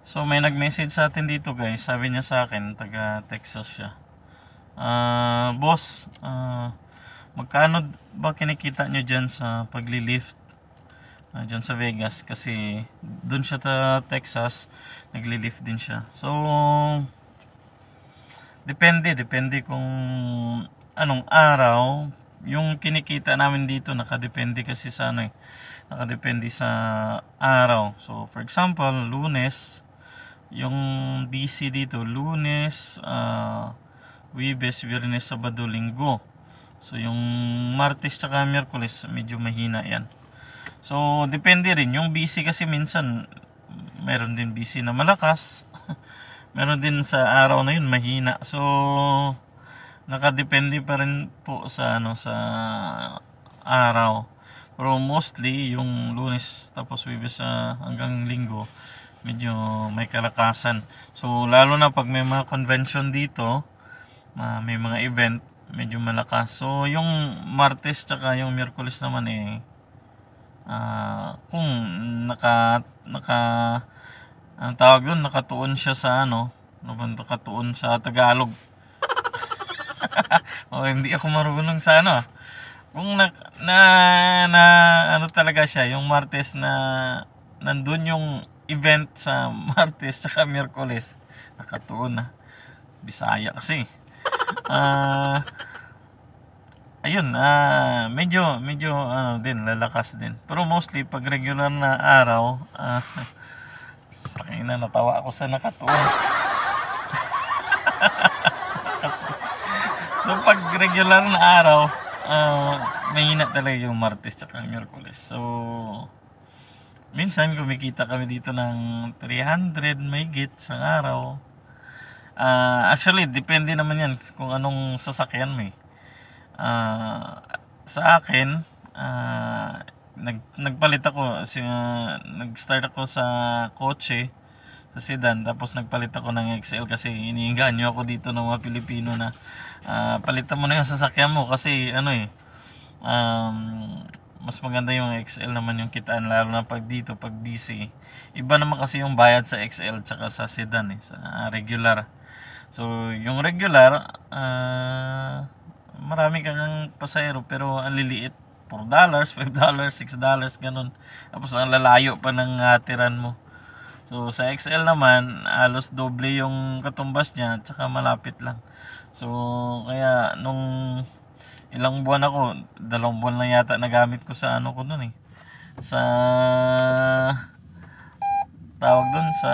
So may nag-message sa atin dito guys, sabi niya sa akin, taga Texas siya. Boss, magkano ba kinikita nyo dyan sa paglilift dyan sa Vegas? Kasi dun siya sa Texas, naglilift din siya. So, depende kung anong araw. Yung kinikita namin dito, nakadepende kasi sa ano eh. Nakadepende sa araw. So, for example, Lunes, yung busy dito, Lunes, Webes, Biyernes, Sabado, Linggo. So yung Martes tsaka Miyerkules medyo mahina yan. So depende rin, yung busy kasi minsan meron din busy na malakas. Meron din sa araw na yun mahina. So nakadepende pa rin po sa ano sa araw. Pero mostly yung Lunes tapos Webes hanggang Linggo medyo may kalakasan. So lalo na pag may mga convention dito, may mga event, medyo malakas. So yung Martes tsaka yung Miyerkules naman kung naka ang tawag doon, nakatuon siya sa nakatuon sa Tagalog. O hindi ako marunong sa kung na ano talaga siya, yung Martes na nandun yung event sa Martes tsaka Miyerkules, nakatuon na. Bisaya kasi. Ayun, medyo din, lalakas din. Pero mostly pag regular na araw, pakina natawa ako sa nakatuon. So pag regular na araw, mahina talaga yung Martes tsaka Miyerkules. So minsan kumikita kami dito ng 300 mahigit sa araw. Actually, depende naman yan kung anong sasakyan mo eh. Sa akin, nagpalit ako, nag-start ako sa kotse, sa sedan, tapos nagpalit ako ng XL kasi iniinganyo ako dito ng mga Pilipino na palitan mo na yung sasakyan mo kasi mas maganda yung XL naman yung kitaan, lalo na pag dito, pag busy. Iba naman kasi yung bayad sa XL tsaka sa sedan sa regular. So, yung regular, marami kang pasahero pero ang liliit. $4, $5, $6, ganun. Tapos ang lalayo pa ng tiran mo. So, sa XL naman, halos doble yung katumbas niya tsaka malapit lang. So, kaya nung ilang buwan ako, 2 buwan lang yata nagamit ko sa ko nun sa tawag dun sa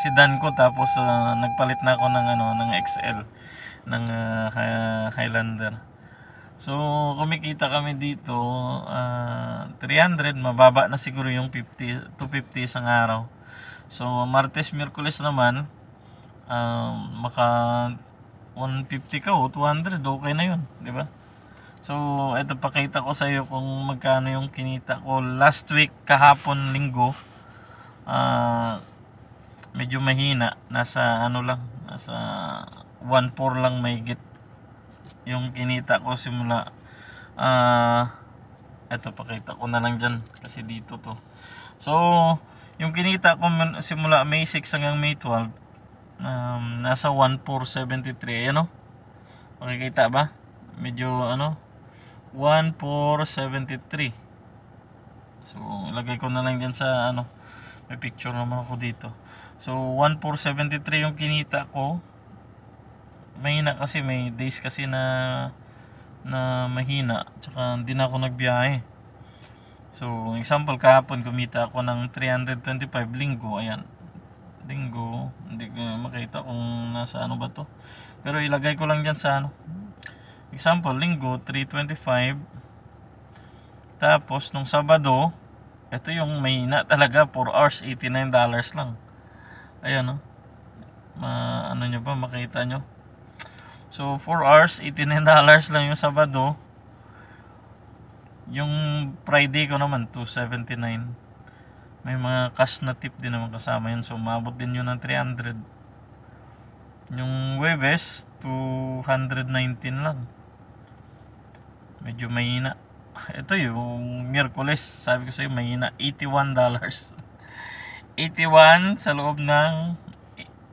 sedan ko, tapos nagpalit na ako ng XL ng Highlander. So kumikita kami dito 300, mababa na siguro yung 250 isang araw. So Martes, Miyerkules naman maka 150 ka o 200, okay na yun, di ba? So ito, pakita ko sa iyo kung magkano yung kinita ko last week, kahapon Linggo. Medyo mahina, nasa nasa 1.4 lang mahigit yung kinita ko simula. Eto, pakita ko na lang dyan kasi dito to. So yung kinita ko simula May 6 hanggang May 12, nasa 1.473. Ayan makikita ba? Medyo 1.473. So ilagay ko na lang dyan sa may picture naman ako dito. So 1.473 yung kinita ko. Mahina kasi, may days kasi na mahina, tsaka hindi na ako nagbiyahe. So example, kahapon kumita ako ng 325. Linggo, ayan, Linggo, hindi ko makita kung nasa ba to, pero ilagay ko lang dyan sa example, Linggo 325. Tapos nung Sabado, ito yung mahina talaga, 4 hours $89 lang. Ayan nyo ba, makita nyo? So 4 hours $89 lang yung Sabado. Yung Friday ko naman 279. May mga cash na tip din naman kasama yun, so umabot din yun ng 300. Yung Huwebes 219 lang, medyo mahina. Ito yung Miyerkules, sabi ko sa'yo mahina, $81. 81 sa loob ng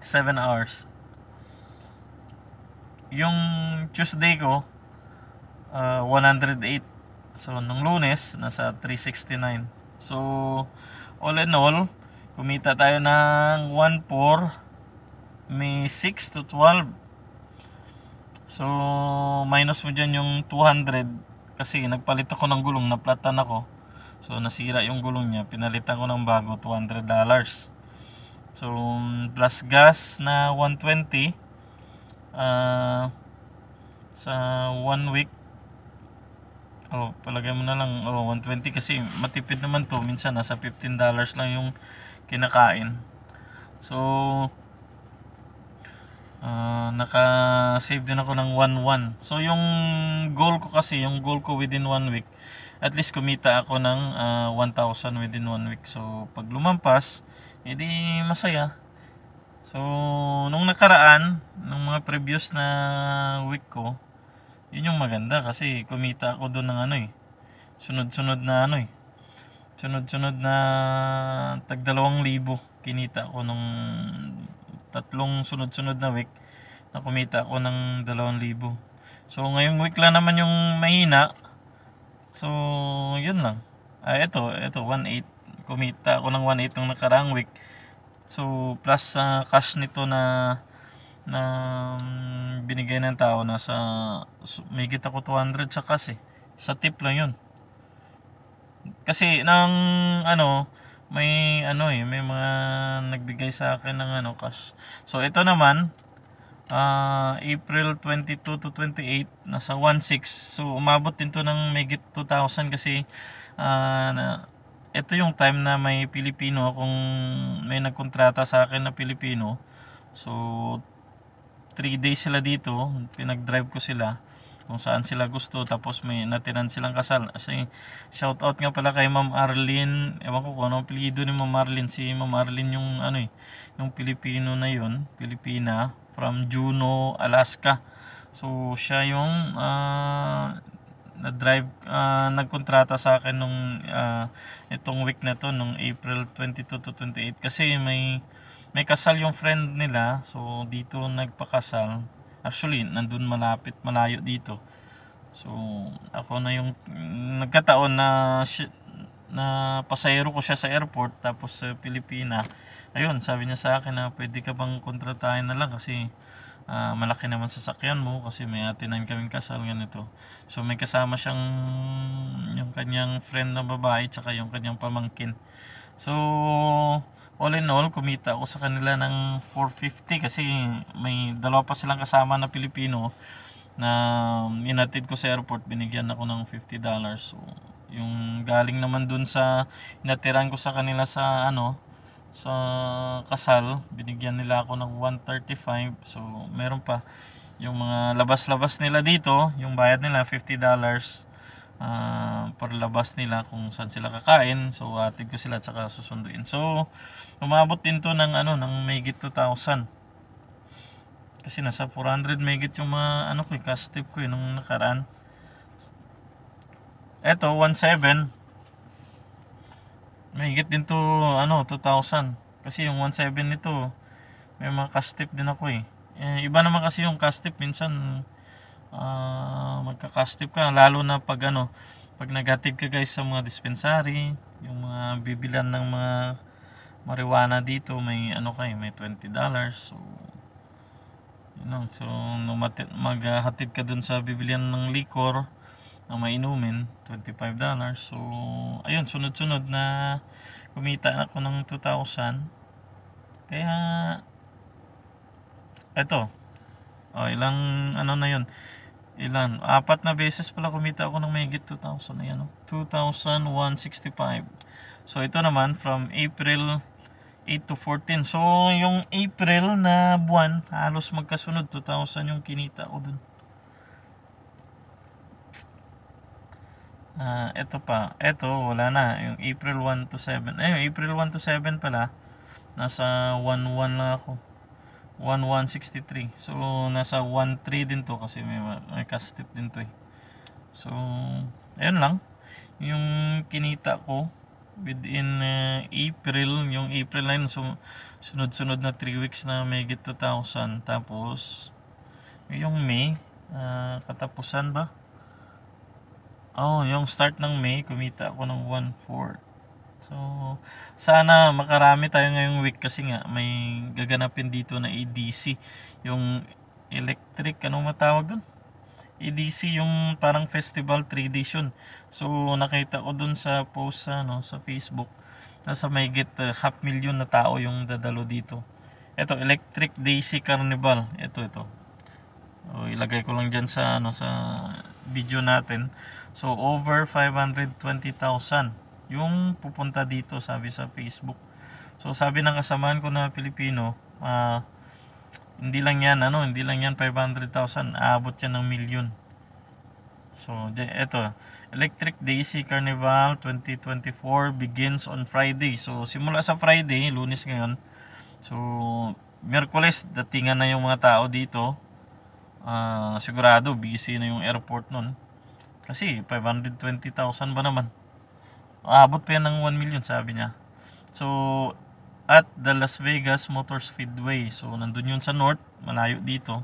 7 hours. Yung Tuesday ko, 108. So, nung Lunes, nasa 369. So, all in all, kumita tayo ng 1.4, may 6 to 12. So, minus mo dyan yung 200 kasi nagpalit ako ng gulong, naplatan ako. So, nasira yung gulong niya, pinalitan ko ng bago, $200. So, plus gas na 120 sa 1 week. Palagay mo na lang, 120 kasi matipid naman to. Minsan nasa $15 lang yung kinakain. So, naka-save din ako ng 1.1. So, yung goal ko within 1 week, at least kumita ako ng 1,000 within 1 week. So, pag lumampas, edi masaya. So, nung nakaraan, nung mga previous na week ko, yun yung maganda kasi kumita ako doon ng sunod-sunod na tag 2,000 kinita ako nung tatlong sunod-sunod na week na kumita ako ng 2,000. So ngayong week lang naman yung mahina. So yun lang. Ito 1.8, kumita ako ng 1.8 nung nakaraang week. So plus sa cash nito na binigay ng tao, nasa may kita ko 200 sa cash sa tip lang yun. Kasi may may mga nagbigay sa akin ng cash. So ito naman, April 22 to 28, nasa 1.6. So umabot din to ng megit 2,000 kasi ito yung time na may Pilipino akong may nagkontrata sa akin na Pilipino. So 3 days sila dito, pinag-drive ko sila kung saan sila gusto, tapos may natiran silang kasal. Kasi shout out nga pala kay Ma'am Arlene, ewan ko kung anong apelyido ni Ma'am Arlene. Si Ma'am Arlene yung yung Pilipino na yun, Pilipina from Juneau, Alaska. So siya yung na-drive, nagkontrata sa akin nung itong week na to, nung April 22 to 28, kasi may kasal yung friend nila. So dito nagpakasal. Actually nandun malayo dito. So ako na yung nagkataon na pasahero ko siya sa airport, tapos sa Pilipina. Ayun, sabi niya sa akin na pwede ka bang kontratahin na lang kasi malaki naman sasakyan mo, kasi may atinan kaming kasal ganito. So may kasama siyang yung kanyang friend na babae tsaka yung kanyang pamangkin. So all in all, kumita ako sa kanila ng 450 kasi may dalawa pa silang kasama na Pilipino na inatid ko sa airport, binigyan ako ng $50. So yung galing naman dun sa inatiran ko sa kanila sa sa kasal, binigyan nila ako ng 135. So meron pa yung mga labas-labas nila dito, yung bayad nila $50 para labas nila kung saan sila kakain. So atid ko sila tsaka susunduin. So umabot din to ng ng mahigit 2,000 kasi nasa 400 mahigit yung mga cash tip ko nung nakaraan. Eto 1.7, mahigit din to 2,000 kasi yung 1.7 nito may mga cash tip din ako iba naman kasi yung cash tip, minsan magka-cash tip ka lalo na pag pag naghatid ka guys sa mga dispensary, yung mga bibilan ng mga marijuana dito, may may $20. So so maghatid ka dun sa bibilihan ng liquor na mainumin, $25. So ayun, sunod-sunod na kumita ako ng 2,000. Kaya eto, ilang na yun, apat na beses pala kumita ako ng mahigit 2,000. Ayan 2,165. So ito naman from April 8 to 14. So yung April na buwan, halos magkasunod, 2,000 yung kinita ko dun. Ito wala na, yung April 1 to 7. April 1 to 7 pala, nasa 1.1 lang ako, 1.163. So nasa 1.3 din to kasi may cash tip din to So ayun lang yung kinita ko within April, yung April na yun, sunod-sunod na 3 weeks na may 2,000. Tapos yung May, katapusan ba? Yung start ng May, kumita ako ng 1/4. So, sana makarami tayo ngayong week kasi nga may gaganapin dito na EDC. Yung electric, anong matawag dun? EDC, yung parang festival, 3 days yun. So, nakita ko dun sa post sa Facebook. Nasa may 500,000 na tao yung dadalo dito. Ito, Electric Daisy Carnival. Ito. Ilagay ko lang dyan sa video natin. So, over 520,000 yung pupunta dito, sabi sa Facebook. So, sabi ng kasamahan ko na Pilipino, hindi lang yan 500,000, aabot yan ng milyon. So, ito, Electric Daisy Carnival 2024 begins on Friday. So, simula sa Friday, Lunes ngayon. So, Miyerkules, datingan na yung mga tao dito. Sigurado, busy na yung airport nun. Kasi, 520,000 ba naman? Aabot pa yan ng 1 million, sabi niya. So, at the Las Vegas Motor Speedway. So, nandun yun sa north, malayo dito.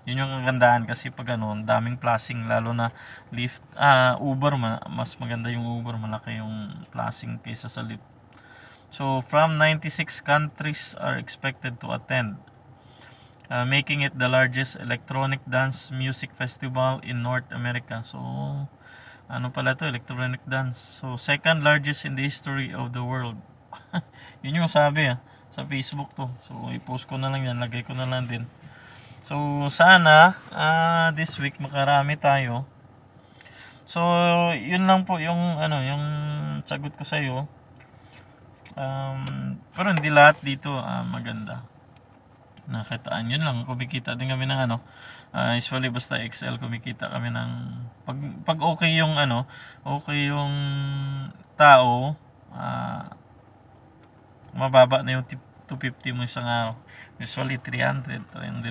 Yun yung kagandaan kasi pag daming flashing, lalo na Uber, mas maganda yung Uber, malaki yung flashing kaysa sa Lyft. So, from 96 countries are expected to attend, making it the largest electronic dance music festival in North America. So, pala to, electronic dance. So, second largest in the history of the world. Yun yung sabi sa Facebook to. So, i-post ko na lang yan, lagay ko na lang din. So, sana this week makarami tayo. So, yun lang po yung yung sagot ko sa iyo. Pero hindi lahat dito maganda. Nakitaan, yun lang, kumikita din kami ng usually basta Excel, kumikita kami ng pag okay yung okay yung tao, mababa na yung 250 mo isang araw. Usually 300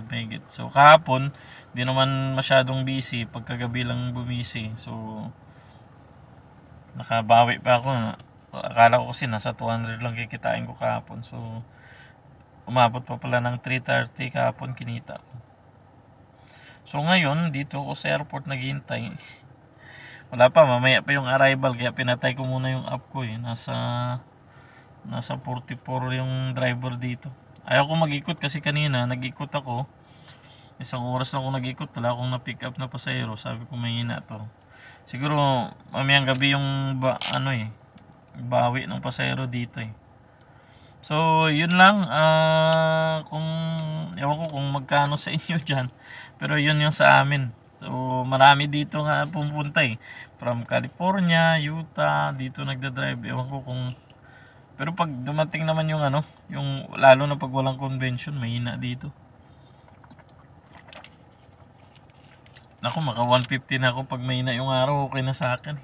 megit. So kahapon di naman masyadong busy, pagkagabi lang bumisi. So nakabawi pa ako. Akala ko kasi nasa 200 lang kikitain ko kahapon. So umabot pa pala ng 330 kahapon kinita ko. So ngayon, dito ako sa airport naghihintay. Wala pa, mamaya pa yung arrival, kaya pinatay ko muna yung app ko Nasa 44 yung driver dito. Ayaw ko mag-ikot kasi kanina, nag-ikot ako. Isang oras lang ako nag-ikot, wala akong na-pick up na pasahero. Sabi ko mahina to. Siguro mamayang gabi yung bawi ng pasahero dito So, yun lang. Ewan ko kung magkano sa inyo dyan. Pero yun yung sa amin. So, marami dito nga pumunta From California, Utah, dito nagda-drive. Ewan ko kung... Pero pag dumating naman yung yung lalo na pag walang convention, mahina dito. Ako, maka 150 na ako pag mahina yung araw, okay na sa akin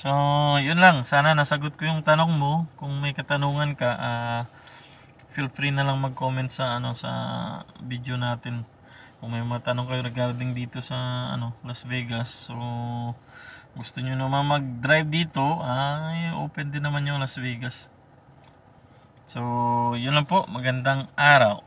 So, yun lang. Sana nasagot ko yung tanong mo. Kung may katanungan ka, feel free na lang mag-comment sa sa video natin. Kung may mga tanong kayo regarding dito sa Las Vegas. So, gusto niyo naman mag-drive dito, open din naman yung Las Vegas. So, yun lang po. Magandang araw.